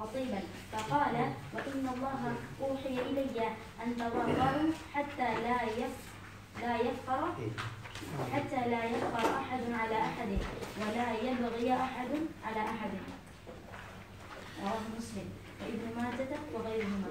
عطيبا فقال وإن الله أوحي إلي أن تواضعوا حتى لا يفخر أحد على أحد ولا يبغي أحد على أحد. رواه مسلم وابن ماجه وغيرهما.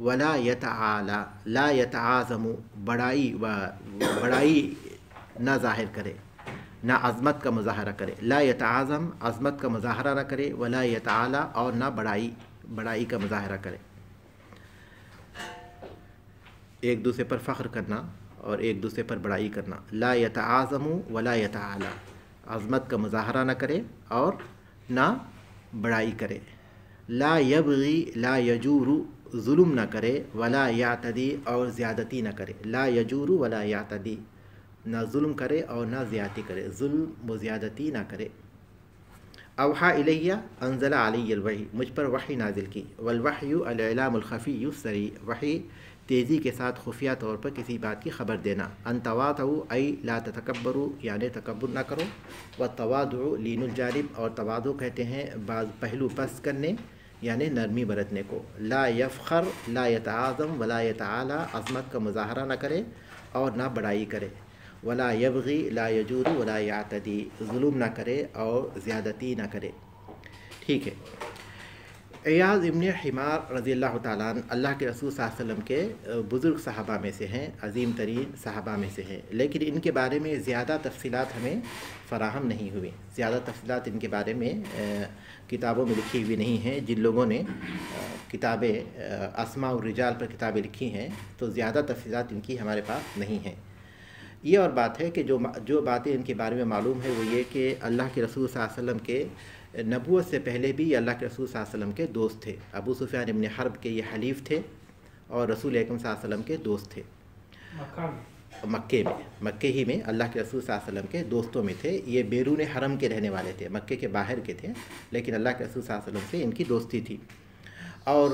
ولا یتعالی لا یتعاظم بڑائی نہ ظاہر کرے، نہ عظمت کا مظاہرہ کرے، لا یتعاظم عظمت کا مظاہرہ نہ کرے، ولا یتعالی اور نہ بڑائی کا مظاہرہ کرے، ایک دوسرے پر فخر کرنا اور ایک دوسرے پر بڑائی کرنا، لا یتعاظم ولا یتعالی عظمت کا مظاہرہ نہ کرے اور نہ بڑائی کرے، لا یبغی لا یجور ظلم نہ کرے، ولا یعتدی اور زیادتی نہ کرے، لا یجور ولا یعتدی نہ ظلم کرے اور نہ زیادتی کرے، ظلم و زیادتی نہ کرے۔ اوحا الیہ انزل علی الوحی مجھ پر وحی نازل کی، والوحی الاعلام الخفی السریع وحی تیزی کے ساتھ خفیہ طور پر کسی بات کی خبر دینا، ان تواضعوا ای لا تتکبروا یعنی تکبر نہ کرو، والتواضع لین الجانب اور تواضع کہتے ہیں بعض پہلو پست کرنے یعنی نرمی برتنے کو، لا یفخر لا یتعاظم ولا یتعالی عظمت کا مظاہرہ نہ کرے اور نہ بڑائی کرے، ولا یبغی لا یجور ولا یعتدی ظلم نہ کرے اور زیادتی نہ کرے۔ ٹھیک ہے، عیاض ابن حمار رضی اللہ تعالیٰ عنہ اللہ کے رسول صلی اللہ علیہ وسلم کے بزرگ صحابہ میں سے ہیں، عظیم ترین صحابہ میں سے ہیں، لیکن ان کے بارے میں زیادہ تفصیلات ہمیں فراہم نہیں ہوئی، زیادہ تفصیلات ان کے بارے میں کتابوں میں لکھی ہوئی نہیں ہیں۔ جن لوگوں نے کتابیں اسماء الرجال پر کتابیں لکھی ہیں تو زیادہ تفصیلات ان کی ہمارے پاس نہیں ہیں۔ یہ اور بات ہے کہ جو باتیں ان کے بارے میں معلوم ہے وہ یہ کہ اللہ کے رسول صلی اللہ علیہ وسلم کے نبوت سے پہلے بھی یہ اللہ کے رسول صلی اللہ علیہ وسلم کے دوست تھے، ابو سفیان ابن حرب کے یہ حلیف تھے اور رسول اکرم صلی اللہ علیہ وسلم کے دوست تھے، مکے ہی میں اللہ کے رسول صلی اللہ علیہ وسلم کے دوستوں میں تھے۔ یہ بیرون حرم کے رہنے والے تھے، مکے کے باہر کے تھے، لیکن اللہ کے رسول صلی اللہ علیہ وسلم سے ان کی دوستی تھی، اور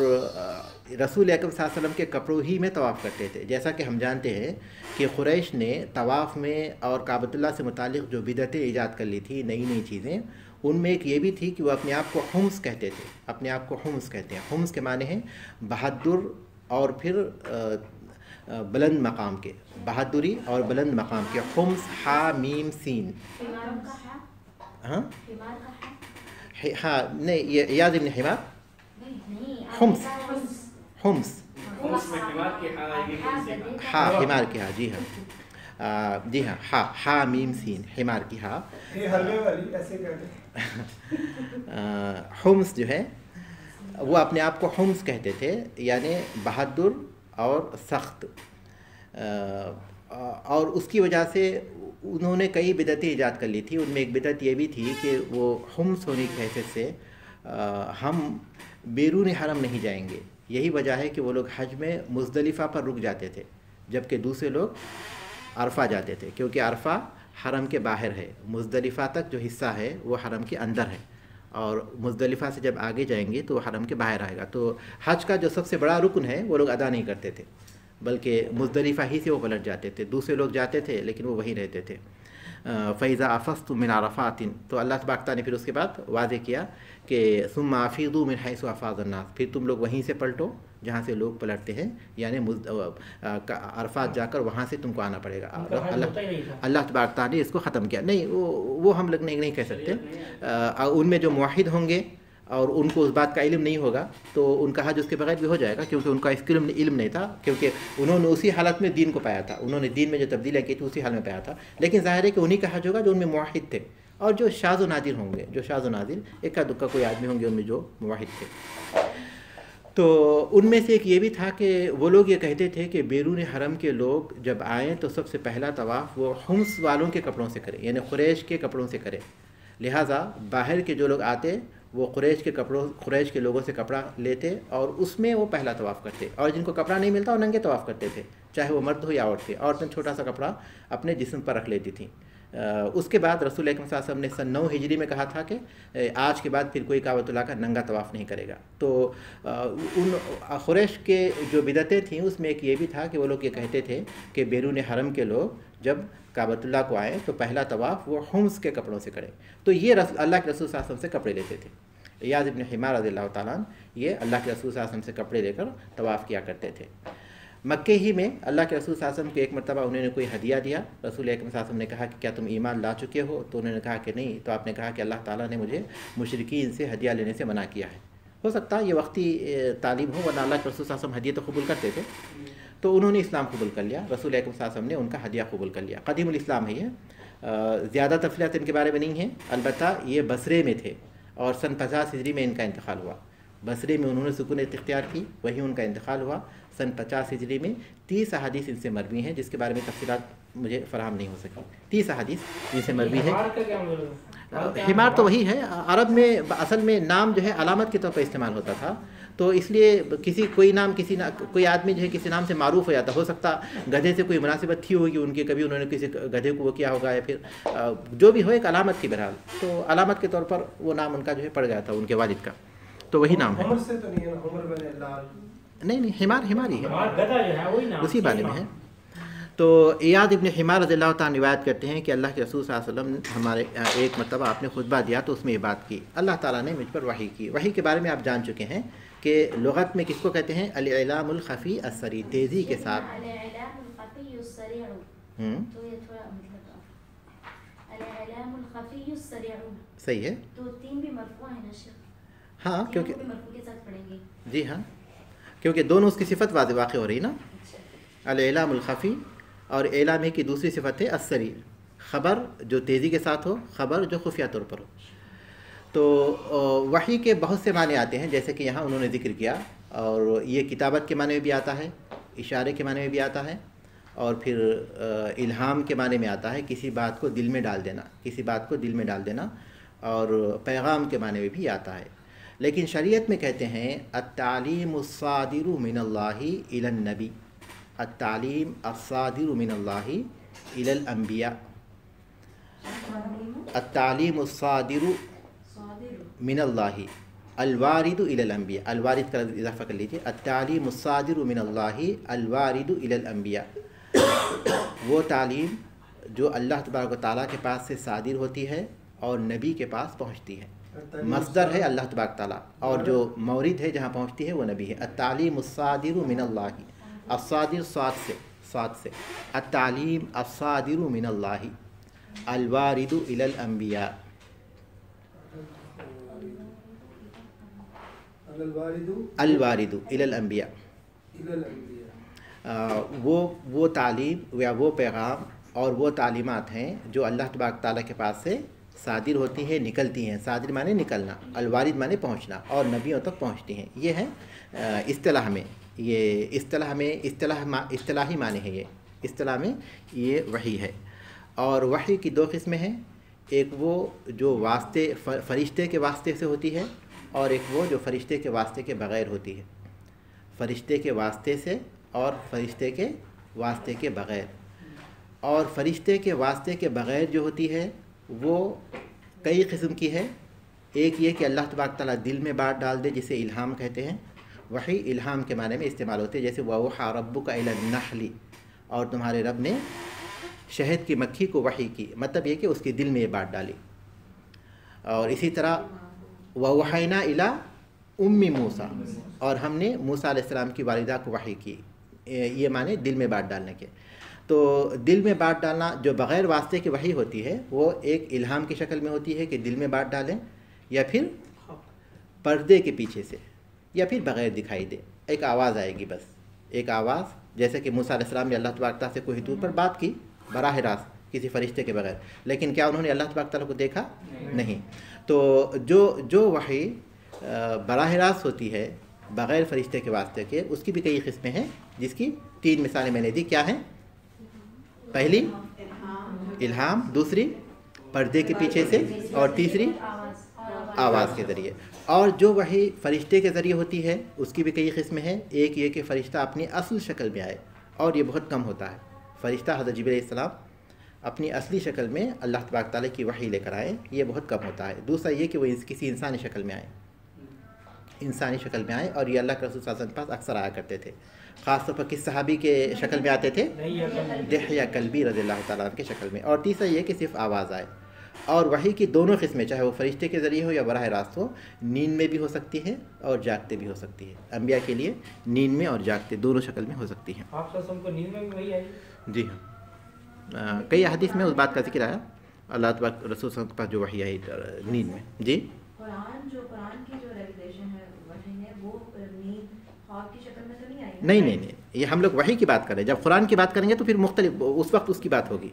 رسول اکرم صلی اللہ علیہ وسلم کے کپڑوں ہی میں طواف کرتے تھے۔ جیسا کہ ہم جانتے ہیں کہ قریش نے طواف میں اور کعبۃ اللہ سے متعلق جو بدعتیں ایجاد کر لی تھی، نئی چیزیں، ان میں ایک یہ بھی تھی کہ وہ اپنے آپ کو حمص کہتے تھے، اپنے آپ کو حمص کہتے ہیں۔ حمص کے معنی ہیں بہادر اور پھر بلند مقام کے، بہادری اور بلند مقام کے، حمص حا میم سین۔ ہاں نہیں، یہ عیاض ابن حمار حمص ہاں حمار کی ہاں، جی ہاں ہا میم سین حمار کی ہاں، حمص جو ہے وہ اپنے آپ کو حمص کہتے تھے، یعنی بہادر اور سخت، اور اس کی وجہ سے انہوں نے کئی بدعتیں ایجاد کر لی تھی۔ ان میں ایک بدعت یہ بھی تھی کہ وہ حمص ہونے کی حیثیت سے ہم بیرون حرم نہیں جائیں گے۔ یہی وجہ ہے کہ وہ لوگ حج میں مزدلفہ پر رک جاتے تھے، جبکہ دوسرے لوگ عرفہ جاتے تھے، کیونکہ عرفہ حرم کے باہر ہے، مزدلفہ تک جو حصہ ہے وہ حرم کے اندر ہے، اور مزدلفہ سے جب آگے جائیں گے تو وہ حرم کے باہر آئے گا۔ تو حج کا جو سب سے بڑا رکن ہے وہ لوگ ادا نہیں کرتے تھے، بلکہ مزدلفہ ہی سے وہ پلٹ جاتے تھے۔ دوسرے لوگ جاتے تھے لیکن وہ وہیں رہتے تھے۔ فَإِذَا أَفَضْتُم مِّنْ عَرَفَاتٍ، تو اللہ تبارک تعالیٰ نے پھر اس کے بعد واضح کیا کہ ثُمَّ أَفِيضُوا مِنْ حَيْثُ أَفَاضَ النَّاسُ، پھر تم لوگ وہیں سے پلٹو جہاں سے لوگ پلٹتے ہیں، یعنی عرفات جا کر وہاں سے تم کو آنا پڑے گا۔ اللہ تبارک تعالیٰ نے اس کو ختم کیا۔ نہیں، وہ ہم لوگ نہیں کہہ سکتے۔ ان میں جو موحد ہوں گے اور ان کو اس بات کا علم نہیں ہوگا تو ان کا حج اس کے بغیر بھی ہو جائے گا، کیونکہ ان کا اس علم نہیں تھا، کیونکہ انہوں نے اسی حالت میں دین کو پایا تھا، انہوں نے دین میں جو تبدیلیاں کی تھی اسی حال میں پایا تھا۔ لیکن ظاہر ہے کہ انہی کا حج ہوگا جو ان میں موحد تھے، اور جو شاذ و نادر ہوں گے، جو شاذ و نادر اکا دکا کوئی آدمی ہوں گے ان میں جو موحد تھے۔ تو ان میں سے ایک یہ بھی تھا کہ وہ لوگ یہ کہتے تھے کہ بیرون حرم کے لوگ جب آئیں تو سب سے پہلا طواف وہ حمص والوں کے کپڑوں سے کریں، یعنی قریش کے کپڑوں سے کریں۔ لہٰذا باہر کے جو لوگ آتے وہ قریش کے لوگوں سے کپڑا لیتے اور اس میں وہ پہلا طواف کرتے، اور جن کو کپڑا نہیں ملتا وہ ننگے طواف کرتے تھے، چاہے وہ مرد ہو یا عورت تھے۔ عورتیں چھوٹا سا کپڑا اپنے جسم پر رکھ لیتی تھیں۔ اس کے بعد رسول اکرم صلی اللہ علیہ وسلم نے سن 9 ہجری میں کہا تھا کہ آج کے بعد پھر کوئی کعبۃ اللہ کا ننگا طواف نہیں کرے گا۔ تو ان قریش کے جو بدعتیں تھیں اس میں ایک یہ بھی تھا کہ وہ لوگ یہ کہتے تھے کہ بیرون حرم کے لوگ جب کعبۃ اللہ کو آئیں تو پہلا طواف وہ حمص کے کپڑوں سے کریں۔ تو یہ اللہ کے رسول صلی اللہ علیہ وسلم سے کپڑے لیتے تھے۔ عیاض ابن حمار رضی اللہ تعالیٰ عنہ یہ اللہ کے رسول صلی اللہ علیہ وسلم سے کپڑے لے کر طواف کیا کرتے تھے۔ مکے ہی میں اللہ کے رسول صلی اللہ علیہ وسلم کو ایک مرتبہ انہوں نے کوئی ہدیہ دیا، رسول اکرم صلی اللہ علیہ وسلم نے کہا کہ کیا تم ایمان لا چکے ہو؟ تو انہوں نے کہا کہ نہیں۔ تو آپ نے کہا کہ اللہ تعالیٰ نے مجھے مشرکین سے ہدیہ لینے سے منع کیا ہے، ہو سکتا ہے یہ وقتی تعلیم ہو، ورنہ اللہ کے رسول صلی اللہ علیہ وسلم ہدیہ تو قبول کرتے تھے، تو انہوں نے اسلام قبول کر لیا، رسول اکرم صلی اللہ علیہ وسلم نے ان کا ہدیہ قبول کر لیا۔ قدیم الاسلام ہے یہ، زیادہ تفصیلات ان کے بارے میں نہیں ہیں، البتہ یہ بصرے میں تھے اور سن 50 ہجری میں ان کا انتقال ہوا۔ بصرے میں انہوں نے سکونیت اختیار کی، وہیں ان کا انتقال ہوا سن 50 ہجری میں۔ 30 احادیث ان سے مروی ہیں جس کے بارے میں تفصیلات مجھے فراہم نہیں ہو سکی۔ 30 احادیث ان سے مروی ہے۔ حمار تو وہی ہے، عرب میں اصل میں نام جو ہے علامت کے طور پر استعمال ہوتا تھا، تو اس لیے کوئی آدمی جو ہے کسی نام سے معروف ہو جاتا، ہو سکتا گدھے سے کوئی مناسبت تھی ہوگی ان کی، کبھی انہوں نے کسی گدھے کو وہ کیا ہوگا، یا پھر جو بھی ہو ایک علامت کی بہرحال، تو علامت کے طور پر وہ نام ان کا جو ہے پڑ گیا تھا ان کے والد کا، تو وہی نام ہے۔ نہیں، حمار ہی ہے، اسی بارے میں ہے۔ تو ایاد ابن حمار رضی اللہ تعالیٰ روایت کرتے ہیں کہ اللہ کے رسول صلی اللہ علیہ وسلم ہمارے ایک مرتبہ آپ نے خطبہ دیا تو اس میں یہ بات کی، اللہ تعالیٰ نے مجھ پر وحی کی۔ وحی کے بارے میں آپ جان چکے ہیں کہ لغت میں کس کو کہتے ہیں؟ الاعلام الخفی السریع، تیزی کے ساتھ۔ الاعلام الخفی السریع، تو یہ تھوڑا مطلب الاعلام الخفی السریع، صحیح ہے، تو 3 بھی مرفوع ہیں نا شیخ؟ ہاں، کیونکہ مرفوع کے ساتھ پڑھیں گے، جی ہاں، کیونکہ دونوں اس کی صفت واقع ہو رہی نا، الاعلام الخفی، اور اعلام کی دوسری صفت ہے السریع، خبر جو تیزی کے ساتھ ہو، خبر جو خفیہ طور پر ہو۔ تو وحی کے بہت سے معنی آتے ہیں، جیسے کہ یہاں انہوں نے ذکر کیا، اور یہ کتابت کے معنی میں بھی آتا ہے، اشارے کے معنی میں بھی آتا ہے، اور پھر الہام کے معنی میں آتا ہے، کسی بات کو دل میں ڈال دینا، اور پیغام کے معنی میں بھی آتا ہے۔ لیکن شریعت میں کہتے ہیں التعلیم الصادر من اللہ الی النبی، التعلیم الصادر من اللہ الی الانبیاء، التعلیم الصادر من اللہ الوارد الی الانبیاء، الوارد کا اضافہ کر لیجیے، التعلیم الصادر من اللہ الوارد الی الانبیاء، وہ تعلیم جو اللہ تبارک و تعالیٰ کے پاس سے صادر ہوتی ہے اور نبی کے پاس پہنچتی ہے۔ مصدر ہے اللہ تبارک تعالیٰ، اور جو مورد ہے جہاں پہنچتی ہے وہ نبی ہے۔ التعلیم الصادر من اللہ، الصادر صاد سے، التعلیم الصادر من اللہ الوارد الی الانبیاء، الوارد الی الانبیاء، وہ تعلیم یا وہ پیغام اور وہ تعلیمات ہیں جو اللہ تبارک تعالیٰ کے پاس سے صادر ہوتی ہیں، نکلتی ہیں۔ صادر معنی نکلنا، الوارد معنی پہنچنا، اور نبیوں تک پہنچتی ہیں۔ یہ ہے اصطلاح میں، یہ اصطلاحی معنی ہے، یہ اصطلاح میں یہ وحی ہے۔ اور وحی کی 2 قسمیں ہیں، ایک وہ جو واسطے فرشتے کے واسطے سے ہوتی ہے، اور ایک وہ جو فرشتے کے واسطے کے بغیر ہوتی ہے۔ فرشتے کے واسطے سے اور فرشتے کے واسطے کے بغیر۔ اور فرشتے کے واسطے کے بغیر جو ہوتی ہے وہ کئی قسم کی ہے۔ ایک یہ کہ اللہ تبارک تعالیٰ دل میں بات ڈال دے، جسے الہام کہتے ہیں۔ وحی الہام کے معنی میں استعمال ہوتے ہیں، جیسے وَأَوْحَىٰ رَبُّكَ إِلَى النَّحْلِ، اور تمہارے رب نے شہد کی مکھی کو وحی کی، مطلب یہ کہ اس کے دل میں یہ بات ڈالی۔ اور اسی طرح وَأَوْحَيْنَا إِلَىٰ أُمِّ مُوسَىٰ، اور ہم نے موسیٰ علیہ السلام کی والدہ کو وحی کی۔ یہ معنی دل میں بات ڈالنے کے۔ تو دل میں بات ڈالنا جو بغیر واسطے کی وحی ہوتی ہے وہ ایک الہام کی شکل میں ہوتی ہے کہ دل میں بات ڈالیں، یا پھر پردے کے پیچھے سے، یا پھر بغیر دکھائی دے، ایک آواز آئے گی، بس ایک آواز، جیسے کہ موسیٰ علیہ السلام نے اللہ تبارک تعالیٰ سے کوہ طور پر بات کی براہ راست کسی فرشتے کے بغیر، لیکن کیا انہوں نے اللہ تبارک تعالیٰ کو دیکھا؟ نہیں۔ تو جو وحی براہ راست ہوتی ہے بغیر فرشتے کے واسطے کے، اس کی بھی کئی قسمیں ہیں، جس کی 3 مثالیں میں نے دی۔ کیا ہیں؟ پہلی الہام، دوسری پردے کے پیچھے سے، اور تیسری آواز کے ذریعے۔ اور جو وحی فرشتے کے ذریعے ہوتی ہے اس کی بھی کئی قسمیں ہیں۔ ایک یہ کہ فرشتہ اپنی اصل شکل میں آئے، اور یہ بہت کم ہوتا ہے۔ فرشتہ حضرت جبرائیل علیہ السلام اپنی اصلی شکل میں اللہ تبارک تعالیٰ کی وحی لے کر آئے، یہ بہت کم ہوتا ہے۔ دوسرا یہ کہ وہ کسی انسانی شکل میں آئے، اور یہ اللہ کے رسول صلی اللہ علیہ وسلم کے پاس اکثر آیا کرتے تھے۔ خاص طور پر کس صحابی کے شکل میں آتے تھے؟ دحیہ کلبی رضی اللہ تعالیٰ عنہ کے شکل میں۔ اور تیسرا یہ کہ صرف آواز آئے۔ اور وحی کی دونوں قسمیں، چاہے وہ فرشتے کے ذریعے ہو یا براہ راست ہو، نیند میں بھی ہو سکتی ہے اور جاگتے بھی ہو سکتی ہے۔ انبیاء کے لیے نیند میں اور جاگتے دونوں شکل میں ہو سکتی ہیں۔ آپ صلی اللہ علیہ وسلم کو نیند میں بھی وحی آئی؟ جی ہاں، کئی حدیث میں اس بات کا ذکر آیا، اللہ تبارک رسول صلی اللہ علیہ وسلم کے پاس جو وحی آئی نیند میں۔ جی قرآن کی جو ریگولیشن ہے خواب کی شکل میں تو نہیں آئی؟ نہیں نہیں نہیں، یہ ہم لوگ وحی کی بات کر رہے ہیں. جب قرآن کی بات کریں گے تو پھر مختلف اس وقت اس کی بات ہوگی.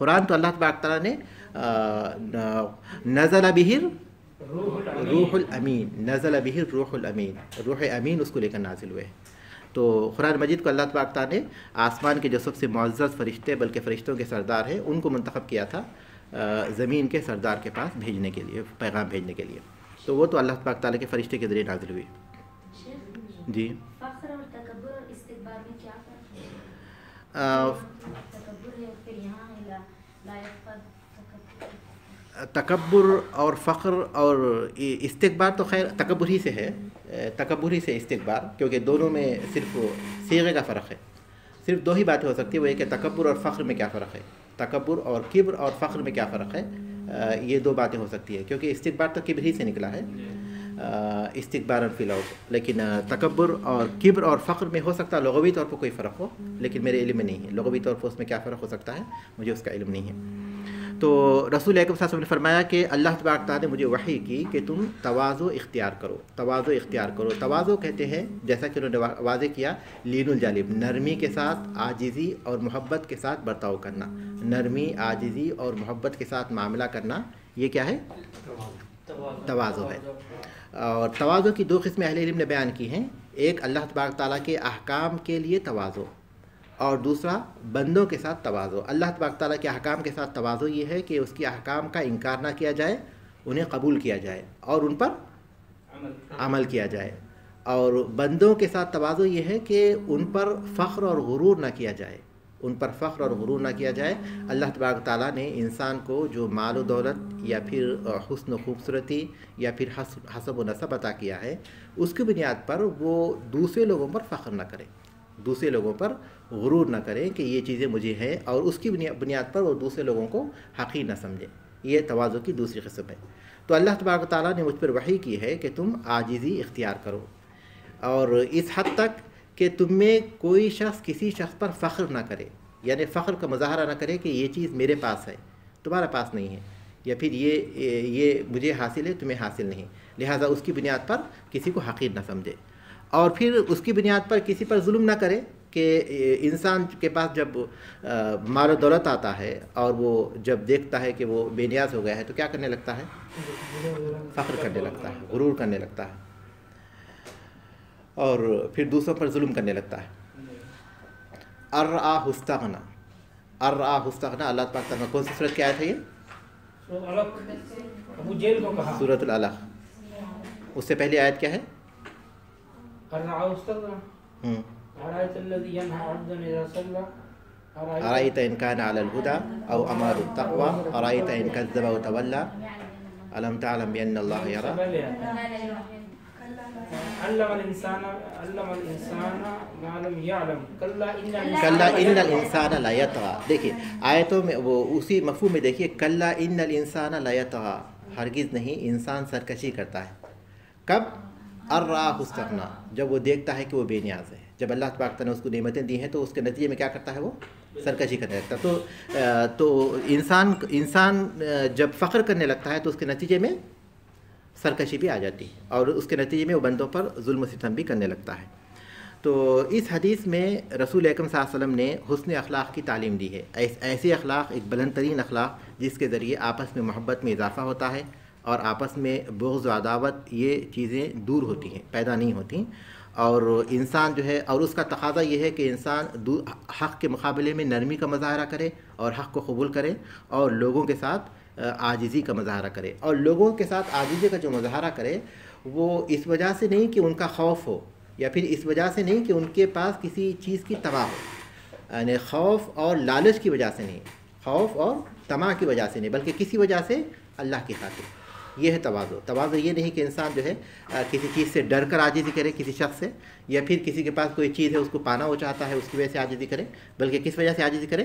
قرآن تو اللہ تبارک تعالیٰ نے نزل بہ روح الامین، نزل بہ روح الامین، روح امین اس کو لے کر نازل ہوئے. تو قرآن مجید کو اللہ تبارک تعالیٰ نے آسمان کے جو سب سے معزز فرشتے بلکہ فرشتوں کے سردار ہیں ان کو منتخب کیا تھا زمین کے سردار کے پاس بھیجنے کے لیے، پیغام بھیجنے کے لیے. تو وہ تو اللہ تبارک تعالیٰ کے فرشتے کے ذریعے نازل ہوئی. جی فخر اور تکبر اور استکبار میں کیا فرق ہے؟ تکبر ہے پھر یہاں ہے لا یفقد تکبر اور فخر اور استکبار تو خیر تکبر ہی سے ہے، تکبر ہی سے استکبار، کیونکہ دونوں میں صرف صیغے کا فرق ہے. صرف دو ہی باتیں ہو سکتی ہے، وہ یہ کہ تکبر اور فخر میں کیا فرق ہے، تکبر اور کبر اور فخر میں کیا فرق ہے. یہ دو باتیں ہو سکتی ہے، کیونکہ استکبار تو کبر ہی سے نکلا ہے، استکبار فی الارض. لیکن تکبر اور کبر اور فخر میں ہو سکتا ہے لغوی طور پر کوئی فرق ہو، لیکن میرے علم میں نہیں ہے لغوی طور پر اس میں کیا فرق ہو سکتا ہے، مجھے اس کا علم نہیں ہے. تو رسول اکرم صلی اللہ علیہ وسلم نے فرمایا کہ اللہ تبارک تعالیٰ نے مجھے وحی کی کہ تم تواضع اختیار کرو، تواضع اختیار کرو. تواضع کہتے ہیں جیسا کہ انہوں نے واضح کیا لین الجانب، نرمی کے ساتھ عاجزی اور محبت کے ساتھ برتاؤ کرنا. نرمی، عاجزی اور محبت کے ساتھ معاملہ کرنا، یہ کیا ہے؟ تواضع ہے. اور تواضع کی دو قسمیں اہل علم نے بیان کی ہیں، ایک اللہ تبارک تعالیٰ کے احکام کے لیے تواضع اور دوسرا بندوں کے ساتھ تواضع. اللہ تبارک تعالیٰ کے احکام کے ساتھ تواضع یہ ہے کہ اس کے احکام کا انکار نہ کیا جائے، انہیں قبول کیا جائے اور ان پر عمل کیا جائے. اور بندوں کے ساتھ تواضع یہ ہے کہ ان پر فخر اور غرور نہ کیا جائے، ان پر فخر اور غرور نہ کیا جائے. اللہ تبارک تعالیٰ نے انسان کو جو مال و دولت یا پھر حسن و خوبصورتی یا پھر حسب و نسب عطا کیا ہے، اس کی بنیاد پر وہ دوسرے لوگوں پر فخر نہ کرے، دوسرے لوگوں پر غرور نہ کریں کہ یہ چیزیں مجھے ہیں، اور اس کی بنیاد پر وہ دوسرے لوگوں کو حقیر نہ سمجھیں. یہ تواضع کی دوسری قسم ہے. تو اللہ تبارک تعالیٰ نے مجھ پر وحی کی ہے کہ تم عاجزی اختیار کرو، اور اس حد تک کہ تم میں کوئی شخص کسی شخص پر فخر نہ کرے، یعنی فخر کا مظاہرہ نہ کرے کہ یہ چیز میرے پاس ہے تمہارا پاس نہیں ہے، یا پھر یہ مجھے حاصل ہے تمہیں حاصل نہیں، لہٰذا اس کی بنیاد پر کسی کو حقیر نہ سمجھے. اور پھر اس کی بنیاد پر کسی پر ظلم نہ کرے کہ انسان کے پاس جب مال و دولت آتا ہے اور وہ جب دیکھتا ہے کہ وہ بے نیاز ہو گیا ہے تو کیا کرنے لگتا ہے؟ فخر کرنے لگتا ہے، غرور کرنے لگتا ہے، اور پھر دوسروں پر ظلم کرنے لگتا ہے. ارآہ استغنا، ارآہ استغنا اللہ پاک تعالیٰ کون سی صورت کی آیت ہے یہ؟ سورۃ العلق. اس سے پہلی آیت کیا ہے؟ أرأيت إن كان على الهدى أو أمر التقوى أرأيت إن كذب وتولى ألم تعلم بأن الله يرى. علم الإنسان ما لم يعلم كلا إن الإنسان لا يطغى. دیکھیے آیتوں میں وہ اسی مفہوم میں دیکھیے کلا إن الإنسان لا يطغى، ہرگز نہیں انسان سرکشی کرتا ہے. کب؟ ارآہ استغنا، جب وہ دیکھتا ہے کہ وہ بے نیاز ہے. جب اللہ تبارک تعالیٰ نے اس کو نعمتیں دی ہیں تو اس کے نتیجے میں کیا کرتا ہے؟ وہ سرکشی کرنے لگتا ہے. تو انسان جب فخر کرنے لگتا ہے تو اس کے نتیجے میں سرکشی بھی آ جاتی ہے، اور اس کے نتیجے میں وہ بندوں پر ظلم و ستم بھی کرنے لگتا ہے. تو اس حدیث میں رسول اکرم صلی اللہ علیہ وسلم نے حسن اخلاق کی تعلیم دی ہے. ایسے اخلاق، ایک بلند ترین اخلاق جس کے ذریعے آپس میں محبت میں اضافہ ہوتا ہے اور آپس میں بغض و عداوت یہ چیزیں دور ہوتی ہیں، پیدا نہیں ہوتی. اور انسان جو ہے، اور اس کا تقاضا یہ ہے کہ انسان حق کے مقابلے میں نرمی کا مظاہرہ کرے اور حق کو قبول کرے، اور لوگوں کے ساتھ عاجزی کا مظاہرہ کرے. اور لوگوں کے ساتھ عاجزی کا جو مظاہرہ کرے وہ اس وجہ سے نہیں کہ ان کا خوف ہو، یا پھر اس وجہ سے نہیں کہ ان کے پاس کسی چیز کی تماہ ہو، یعنی خوف اور لالچ کی وجہ سے نہیں، خوف اور طمع کی وجہ سے نہیں، بلکہ کسی وجہ سے اللہ کی خاطر. یہ ہے تواضع. تواضع یہ نہیں کہ انسان جو ہے کسی چیز سے ڈر کر عاجزی کرے کسی شخص سے، یا پھر کسی کے پاس کوئی چیز ہے اس کو پانا وہ چاہتا ہے اس کی وجہ سے عاجزی کرے، بلکہ کس وجہ سے عاجزی کرے؟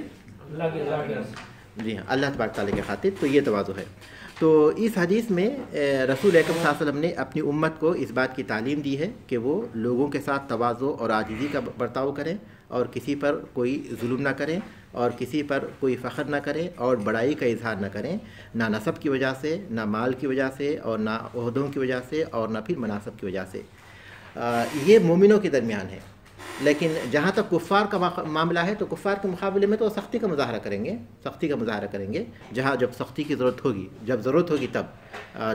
جی ہاں، اللہ تبارک تعالیٰ کی خاطر. تو یہ تواضع ہے. تو اس حدیث میں رسول اکرم صلی اللہ علیہ وسلم نے اپنی امت کو اس بات کی تعلیم دی ہے کہ وہ لوگوں کے ساتھ تواضع اور عاجزی کا برتاؤ کریں، اور کسی پر کوئی ظلم نہ کریں، اور کسی پر کوئی فخر نہ کریں، اور بڑائی کا اظہار نہ کریں، نہ نسب کی وجہ سے، نہ مال کی وجہ سے، اور نہ عہدوں کی وجہ سے، اور نہ پھر مناصب کی وجہ سے. یہ مومنوں کے درمیان ہے. لیکن جہاں تک کفار کا معاملہ ہے تو کفار کے مقابلے میں تو سختی کا مظاہرہ کریں گے جہاں جب سختی کی ضرورت ہوگی، جب ضرورت ہوگی تب.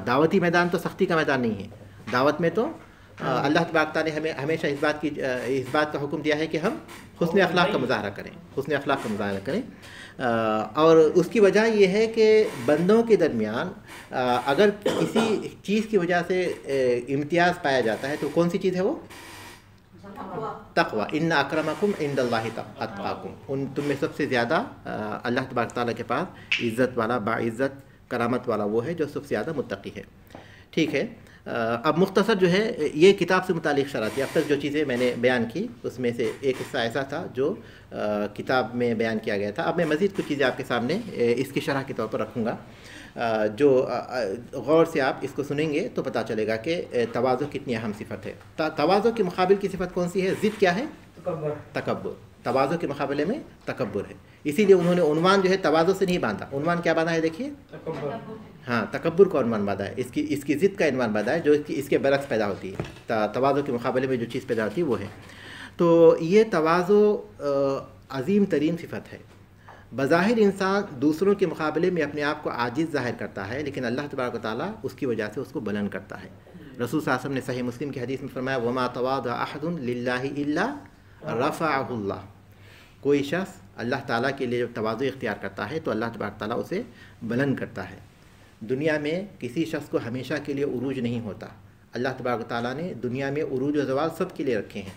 دعوتی میدان تو سختی کا میدان نہیں ہے. دعوت میں تو اللہ تبارک تعالیٰ نے ہمیں ہمیشہ اس بات کا حکم دیا ہے کہ ہم حسن اخلاق کا مظاہرہ کریں. اور اس کی وجہ یہ ہے کہ بندوں کے درمیان اگر کسی چیز کی وجہ سے امتیاز پایا جاتا ہے تو کون سی چیز ہے وہ؟ تقوی. ان اکرمکم عند اللہ اتقاکم. تم میں سب سے زیادہ اللہ تبارک تعالیٰ کے پاس عزت والا، باعزت کرامت والا وہ ہے جو سب سے زیادہ متقی ہے. ٹھیک ہے. اب مختصر جو ہے یہ کتاب سے متعلق شرح تھی. اب تک جو چیزیں میں نے بیان کی اس میں سے ایک حصہ ایسا تھا جو کتاب میں بیان کیا گیا تھا. اب میں مزید کچھ چیزیں آپ کے سامنے اس کی شرح کے طور پر رکھوں گا جو غور سے آپ اس کو سنیں گے تو پتہ چلے گا کہ تواضع کتنی اہم صفت ہے. تواضع کے مقابل کی صفت کون سی ہے؟ ضد کیا ہے؟ تکبر. تواضع کے مقابلے میں تکبر ہے. اسی لیے انہوں نے عنوان جو ہے تواضع سے نہیں باندھا. عنوان کیا باندھا ہے؟ دیکھیے. ہاں، تکبر کا عنوان باندھا ہے. اس کی ضد کا عنوان باندھا ہے جو اس کے برعکس پیدا ہوتی ہے. تواضع کے مقابلے میں جو چیز پیدا ہوتی ہے وہ ہے. تو یہ تواضع عظیم ترین صفت ہے. بظاہر انسان دوسروں کے مقابلے میں اپنے آپ کو عاجز ظاہر کرتا ہے، لیکن اللہ تبارک و تعالیٰ اس کی وجہ سے اس کو بلند کرتا ہے. رسول صلی اللہ علیہ وسلم نے صحیح مسلم کی حدیث میں فرمایا وما تواضع احد للہ الا رفعہ اللہ. کوئی شخص اللہ تعالیٰ کے لیے جب تواضع اختیار کرتا ہے تو اللہ تبارک تعالیٰ اسے بلند کرتا ہے. دنیا میں کسی شخص کو ہمیشہ کے لیے عروج نہیں ہوتا. اللہ تبارک تعالیٰ نے دنیا میں عروج و زوال سب کے لیے رکھے ہیں.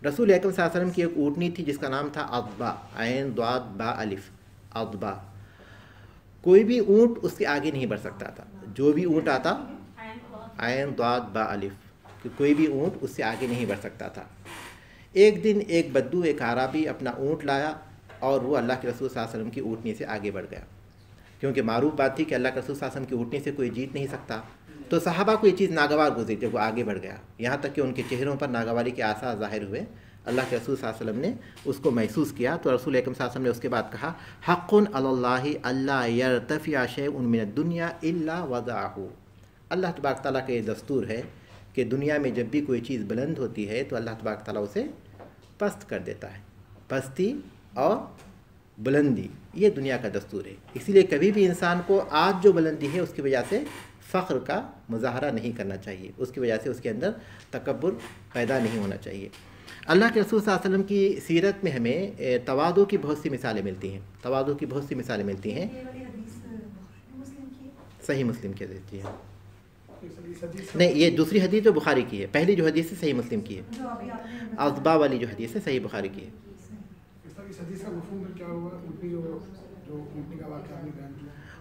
رسول اکرم صلی اللہ علیہ وسلم کی ایک اونٹنی تھی جس کا نام تھا عضبہ، عین ضاد با الف، عضبہ. کوئی بھی اونٹ اس کے آگے نہیں بڑھ سکتا تھا. جو بھی اونٹ آتا، عین ضاد با الف، کہ کوئی بھی اونٹ اس سے آگے نہیں بڑھ سکتا تھا. ایک دن ایک بدو، ایک عرابی اپنا اونٹ لایا اور وہ اللہ کے رسول صلی اللہ علیہ وسلم کی اونٹنی سے آگے بڑھ گیا، کیونکہ معروف بات تھی کہ اللہ کے رسول صلی اللہ علیہ وسلم کی اونٹنی سے کوئی جیت نہیں سکتا. تو صحابہ کو یہ چیز ناگوار گزری جب وہ آگے بڑھ گیا، یہاں تک کہ ان کے چہروں پر ناگواری کے آثار ظاہر ہوئے. اللہ کے رسول صلی اللہ علیہ وسلم نے اس کو محسوس کیا تو رسول اکرم صلی اللہ علیہ وسلم نے اس کے بعد کہا حق علی اللہ الا یرتفع شیء من الدنیا الا وضعہ. اللہ تبارک تعالیٰ کا یہ دستور ہے کہ دنیا میں جب بھی کوئی چیز بلند ہوتی ہے تو اللہ تبارک تعالیٰ اسے پست کر دیتا ہے. پستی اور بلندی یہ دنیا کا دستور ہے. اسی لیے کبھی بھی انسان کو آج جو بلندی ہے اس کی وجہ سے فخر کا مظاہرہ نہیں کرنا چاہیے، اس کی وجہ سے اس کے اندر تکبر پیدا نہیں ہونا چاہیے. اللہ کے رسول صلی اللہ علیہ وسلم کی سیرت میں ہمیں تواضع کی بہت سی مثالیں ملتی ہیں. صحیح مسلم کی حدیث ہے. نہیں، یہ دوسری حدیث جو بخاری کی ہے. پہلی جو حدیث ہے صحیح مسلم کی ہے. عضبہ والی جو حدیث ہے صحیح بخاری کی ہے.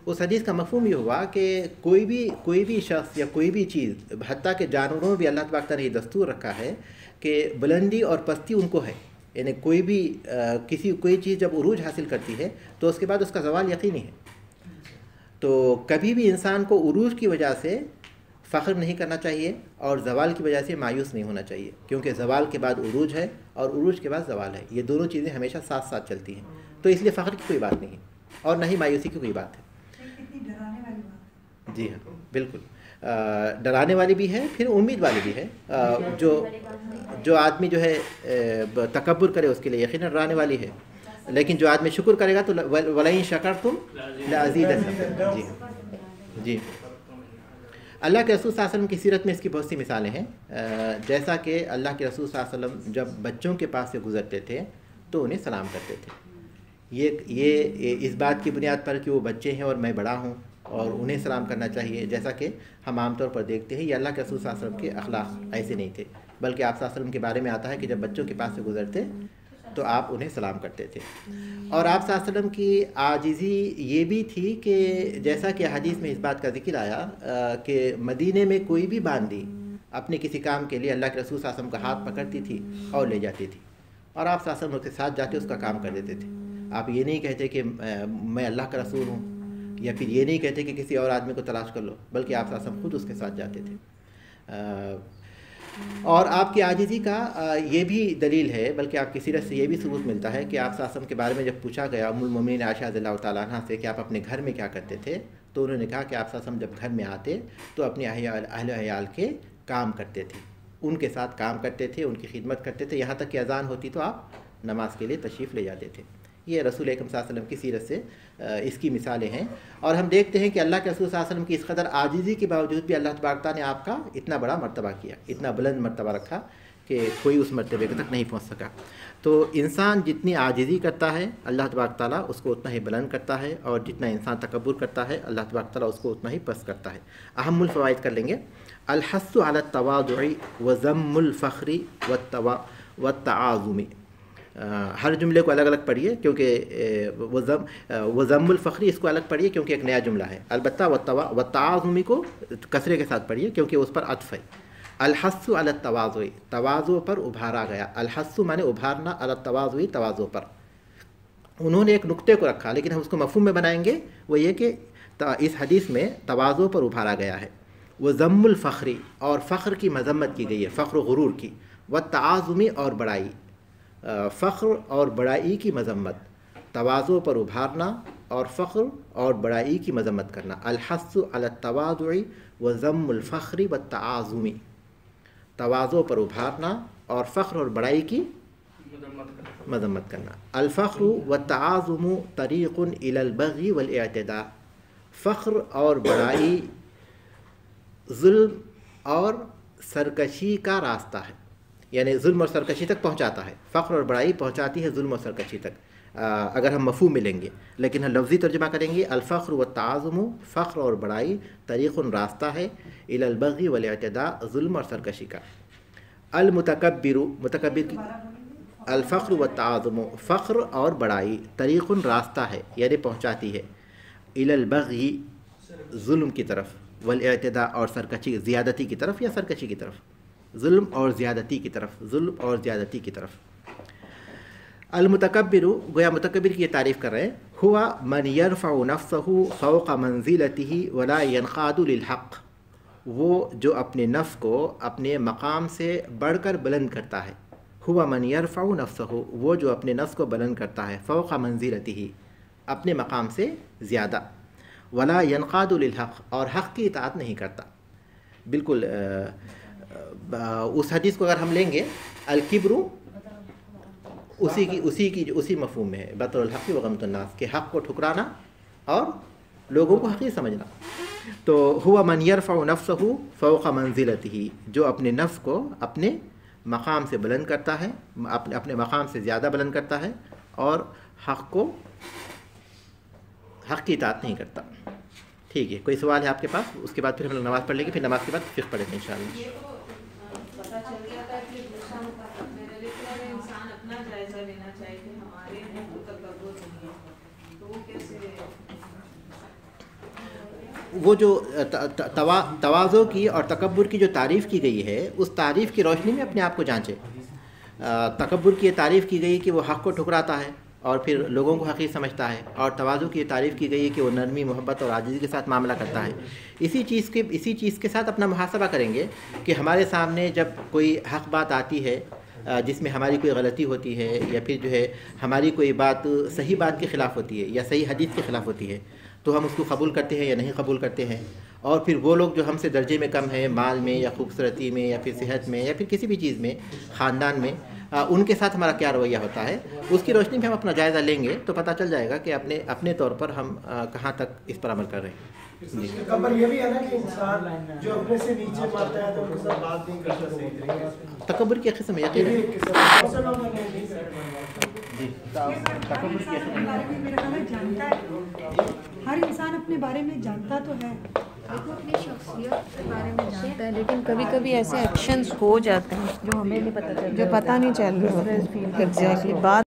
اس حدیث کا مفہوم یہ ہوا کہ کوئی بھی شخص یا کوئی بھی چیز، حتیٰ کہ جانوروں میں بھی اللہ تبارک تعالیٰ نے یہ دستور رکھا ہے کہ بلندی اور پستی ان کو ہے. یعنی کوئی چیز جب عروج حاصل کرتی ہے تو اس کے بعد اس کا زوال یقینی ہے. تو کبھی بھی انسان کو عروج کی وجہ سے فخر نہیں کرنا چاہیے اور زوال کی وجہ سے مایوس نہیں ہونا چاہیے، کیونکہ زوال کے بعد عروج ہے اور عروج کے بعد زوال ہے. یہ دونوں چیزیں ہمیشہ ساتھ ساتھ چلتی ہیں. تو اس لیے فخر کی کوئی بات نہیں اور نہ ہی مایوسی کی کوئی بات ہے. جی ہاں، بالکل ڈرانے والی بھی ہے، پھر امید والی بھی ہے. جو آدمی جو ہے تکبر کرے اس کے لیے یقیناً ڈرانے والی ہے، لیکن جو آدمی شکر کرے گا تو وَلَئِن شَكَرْتُمْ لَأَزِيدَنَّكُمْ. جی اللہ کے رسول صلی اللہ علیہ وسلم کی سیرت میں اس کی بہت سی مثالیں ہیں. جیسا کہ اللہ کے رسول صلی اللہ علیہ وسلم جب بچوں کے پاس سے گزرتے تھے تو انہیں سلام کرتے تھے. یہ اس بات کی بنیاد پر کہ وہ بچے ہیں اور میں بڑا ہوں اور انہیں سلام کرنا چاہیے. جیسا کہ ہم عام طور پر دیکھتے ہیں یہ اللہ کے رسول صلی اللہ علیہ وسلم کے اخلاق ایسے نہیں تھے، بلکہ آپ صلی اللہ علیہ وسلم کے بارے میں آتا ہے کہ جب بچوں کے پاس سے گزرتے تو آپ انہیں سلام کرتے تھے. اور آپ صلی اللہ علیہ وسلم کی عاجزی یہ بھی تھی کہ جیسا کہ حدیث میں اس بات کا ذکر آیا کہ مدینے میں کوئی بھی باندی اپنے کسی کام کے لیے اللہ کے رسول صلی اللہ علیہ وسلم کا ہاتھ پکڑتی تھی اور لے جاتی تھی، اور آپ صلی اللہ علیہ وسلم کے ساتھ جا کے اس کا کام کر دیتے تھے. آپ یہ نہیں کہتے کہ میں اللہ کا رسول ہوں، یا پھر یہ نہیں کہتے کہ کسی اور آدمی کو تلاش کر لو، بلکہ آپ صلی اللہ علیہ وسلم خود اس کے ساتھ جاتے تھے. اور آپ کی عاجزی کا یہ بھی دلیل ہے، بلکہ آپ کی سیرت سے یہ بھی ثبوت ملتا ہے کہ آپ صلی اللہ علیہ وسلم کے بارے میں جب پوچھا گیا ام المومنین عائشہ رضی اللہ تعالیٰ عنہ سے کہ آپ اپنے گھر میں کیا کرتے تھے، تو انہوں نے کہا کہ آپ صلی اللہ علیہ وسلم جب گھر میں آتے تو اپنے اہل عیال کے کام کرتے تھے. ان کے ساتھ کام کرتے تھے، ان کی خدمت کرتے تھے، یہاں تک کہ اذان ہوتی تو آپ نماز کے لیے تشریف لے جاتے تھے۔ یہ رسول اکرم صلی اللہ علیہ وسلم کی سیرت سے اس کی مثالیں ہیں۔ اور ہم دیکھتے ہیں کہ اللہ کے رسول صلی اللہ علیہ وسلم کی اس قدر عاجزی کے باوجود بھی اللہ تبارک تعالیٰ نے آپ کا اتنا بڑا مرتبہ کیا، اتنا بلند مرتبہ رکھا کہ کوئی اس مرتبے تک نہیں پہنچ سکا۔ تو انسان جتنی عاجزی کرتا ہے اللہ تبارک تعالیٰ اس کو اتنا ہی بلند کرتا ہے، اور جتنا انسان تکبر کرتا ہے اللہ تبارک تعالیٰ اس کو اتنا ہی پست کرتا ہے۔ اہم الفوائد کر لیں گے۔ الحث علی التواضع وذم الفخر والتعاظم۔ ہر جملے کو الگ الگ پڑھیے کیونکہ وذم الفخری اس کو الگ پڑھیے کیونکہ ایک نیا جملہ ہے، البتہ والتعاظم کو کسرے کے ساتھ پڑھیے کیونکہ اس پر عطف ہے۔ الحث علی التواضع، تواضع پر ابھارا گیا، الحث مانے ابھارنا، علی التواضع تواضع پر۔ انہوں نے ایک نقطے کو رکھا لیکن ہم اس کو مفہوم میں بنائیں گے، وہ یہ کہ اس حدیث میں تواضع پر ابھارا گیا ہے۔ وذم الفخری، اور فخر کی مذمت کی گئی ہے، فخر و غرور کی۔ والتعاظم، اور بڑائی، فخر اور بڑائی کی مذمت، تواضع پر ابھارنا اور فخر اور بڑائی کی مذمت کرنا۔ الحث علی التواضع وذم الفخر والتعاظم، تواضع پر ابھارنا اور فخر اور بڑائی کی مذمت کرنا۔ الفخر والتعاظم طریق الی البغی والاعتداء، فخر اور بڑائی ظلم اور سرکشی کا راستہ ہے، یعنی ظلم اور سرکشی تک پہنچاتا ہے۔ فخر اور بڑائی پہنچاتی ہے ظلم اور سرکشی تک، اگر ہم مفہوم میں لیں گے، لیکن ہم لفظی ترجمہ کریں گے الفخر والتعاظم، فخر اور بڑائی طریق راستہ ہے، الی البغی والاعتداء، ظلم اور سرکشی کا۔ المتکبر، متکبر کی الفخر والتعاظم، فخر اور بڑائی طریق راستہ ہے یعنی پہنچاتی ہے، الی البغی ظلم کی طرف، والاعتداء اور سرکشی زیادتی کی طرف یا سرکشی کی طرف، ظلم اور زیادتی کی طرف، ظلم اور زیادتی کی طرف۔ المتکبر، گویا متکبر کی یہ تعریف کر رہے ہیں، ہوا من یرفع نفسہ فوق منزلتہ ولا ینقاد للحق، وہ جو اپنے نفس کو اپنے مقام سے بڑھ کر بلند کرتا ہے۔ ہوا من یرفع نفسہ، وہ جو اپنے نفس کو بلند کرتا ہے، فوق منزلتہ، اپنے مقام سے زیادہ، ولا ینقاد للحق، اور حق کی اطاعت نہیں کرتا۔ بالکل اس حدیث کو اگر ہم لیں گے، الکبر اسی مفہوم میں ہے، بطر الحق و غمط الناس، کہ حق کو ٹھکرانا اور لوگوں کو حقیر سمجھنا۔ تو ہوا من یرفع نفسہ فوق منزلتہ، جو اپنے نفس کو اپنے مقام سے بلند کرتا ہے، اپنے مقام سے زیادہ بلند کرتا ہے، اور حق کی اطاعت نہیں کرتا۔ ٹھیک ہے، کوئی سوال ہے آپ کے پاس؟ اس کے بعد پھر ہم لوگ نماز پڑھ لیں گے، پھر نماز کے بعد فقہ پڑھیں گے انشاءاللہ۔ پتہ چل گیا تھا کہ میرے لیے انسان اپنا جائزہ لینا چاہیے کہ ہمارے تکبر نہیں ہے، تو وہ کیسے؟ وہ جو تواضع کی اور تکبر کی جو تعریف کی گئی ہے، اس تعریف کی روشنی میں اپنے آپ کو جانچے۔ تکبر کی یہ تعریف کی گئی کہ وہ حق کو ٹھکراتا ہے اور پھر لوگوں کو حقیر سمجھتا ہے، اور تواضع کی یہ تعریف کی گئی ہے کہ وہ نرمی، محبت اور عاجزی کے ساتھ معاملہ کرتا ہے۔ اسی چیز کے ساتھ اپنا محاسبہ کریں گے کہ ہمارے سامنے جب کوئی حق بات آتی ہے جس میں ہماری کوئی غلطی ہوتی ہے، یا پھر جو ہے ہماری کوئی بات صحیح بات کے خلاف ہوتی ہے یا صحیح حدیث کے خلاف ہوتی ہے، تو ہم اس کو قبول کرتے ہیں یا نہیں قبول کرتے ہیں۔ اور پھر وہ لوگ جو ہم سے درجے میں کم ہیں، مال میں یا خوبصورتی میں یا پھر صحت میں یا پھر کسی بھی چیز میں، خاندان میں، ان کے ساتھ ہمارا کیا رویہ ہوتا ہے، اس کی روشنی میں ہم اپنا جائزہ لیں گے تو پتہ چل جائے گا کہ اپنے طور پر ہم کہاں تک اس پر عمل کر رہے ہیں۔ تکبر یہ بھی ہے نا کہ انسان جو اپنے سے نیچے مانتا ہے تو ان کے ساتھ بات نہیں کرتا۔ تکبر کی قسم ہے یقیناً۔ ہر انسان اپنے بارے میں جانتا تو ہے، وہ اپنی شخصیت کے بارے میں جانتا ہے، لیکن کبھی کبھی ایسے ایکشنز ہو جاتے ہیں جو ہمیں نہیں پتہ چلتا، جو پتہ نہیں چل رہا ایگزیکٹلی بات